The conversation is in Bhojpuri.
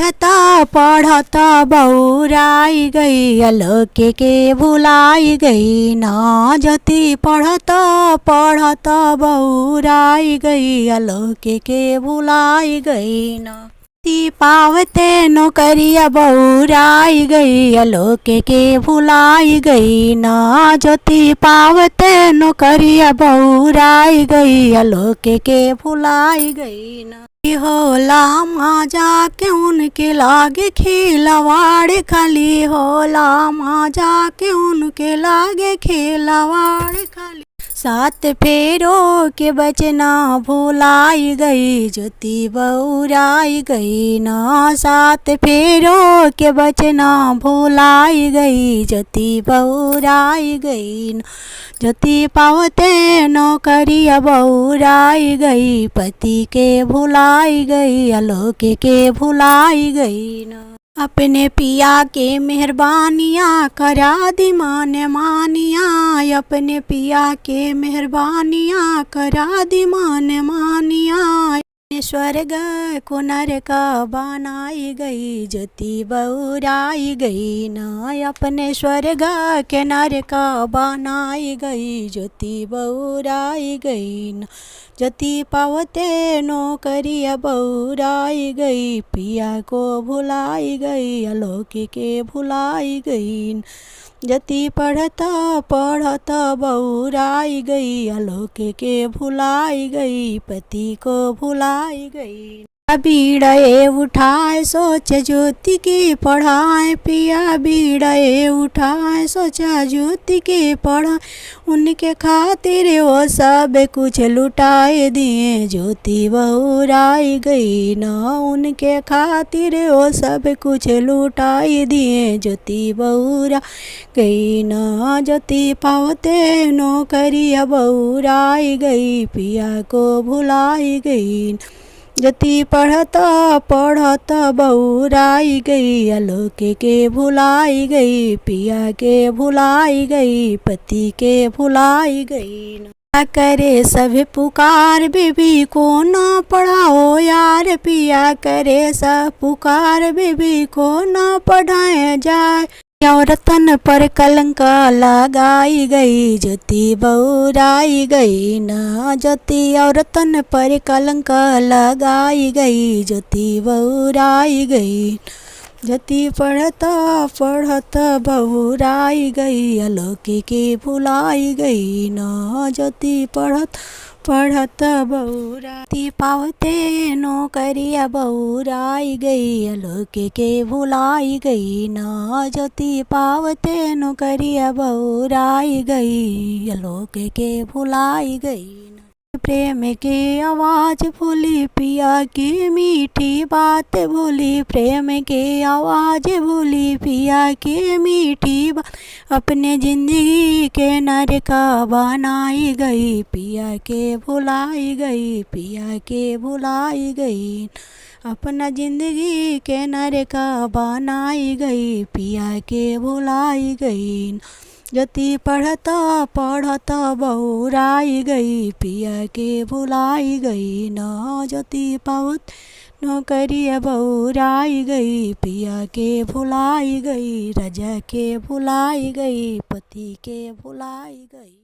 पढ़ता पढ़ता बौराई गई आलोक के भुलाई गई ना। ज्योति पढ़ता पढ़ता बौराई गई आलोक के भुलाई गई ना। पावते नौकरिया बौराई गई आलोक के भुलाई गई ना। ज्योति पावते नौकरिया बौराई गई आलोक के भुलाई गई ना। होला माँ जाके उनके लागे खिलवाड़ खाली होला माँ जाके उनके लागे खिलवाड़ खाली। सात फेरों के बचना भुलाई गई ज्योति बौराई गई ना। सात फेरों के बचना भुलाई गई ज्योति बौराई गई ना। ज्योति पावते नौकरिया बौराई गई पति के भुलाई गई आलोक के भुलाई गई ना। अपने पिया के मेहरबानियाँ करा दी माने मानिया। अपने पिया के मेहरबानियाँ करा दी माने मानिया। स्वर्ग को नरक बनाई गई ज्योति बौराई गई ना। अपने स्वर्ग के नरक बनाई गई ज्योति बौराई गई ना। ज्योति पावते नौकरिया बौराई गई पिया को भुलाई गई आलोक के भुलाई गई। ज्योति पढ़ता पढ़ता बौराई गई आलोक के भुलाई गई पति को भुलाई गई। बीड़े उठाए सोच ज्योति की पढ़ाए पिया बीड़े उठाए सोचा ज्योति की पढ़ाए। उनके खातिर वो सब कुछ लुटाए दिए ज्योति बौराई गई ना। उनके खातिर वो सब कुछ लुटाए दिए ज्योति बौरा गई ना। ज्योति पावते नौकरिया बौराई गई पिया को भुलाई गई। ज्योति पढ़ता पढ़ता बौराई गई आलोक के भुलाई गई पिया के भुलाई गई पति के भुलाई गई ना। करे सब पुकार बेबी को ना पढ़ाओ यार पिया करे सब पुकार बेबी को ना पढ़ाया जाए। औरतन पर कलंक लगाई गई ज्योति बौराई गई ना। ज्योति औरतन पर कलंक लगाई गई ज्योति बौराई गई। ज्योति पढ़ता पढ़ता बौराई गई आलोक के भुलाई गई ना। ज्योति पढ़ता बौराई पावते नौकरिया बौराई गई आलोक के भुलाई गई ना। ज्योति पावते नौकरिया बौराई गई आलोक के भुलाई गई ना। प्रेम की आवाज़ भूली पिया की मीठी बात भूली प्रेम की आवाज़ भूली पिया की मीठी बात। अपने जिंदगी के नरक बनाई गई पिया के भुलाई गई पिया के भुलाई गई। अपना जिंदगी के नरक बनाई गई पिया के भुलाई गई। ज्योति पढ़ता पढ़ता बौराई गई पिया के भुलाई गई ना। ज्योति पावत नौकरिया बौराई गई पिया के भुलाई गई राजा के भुलाई गई पति के भुलाई गई।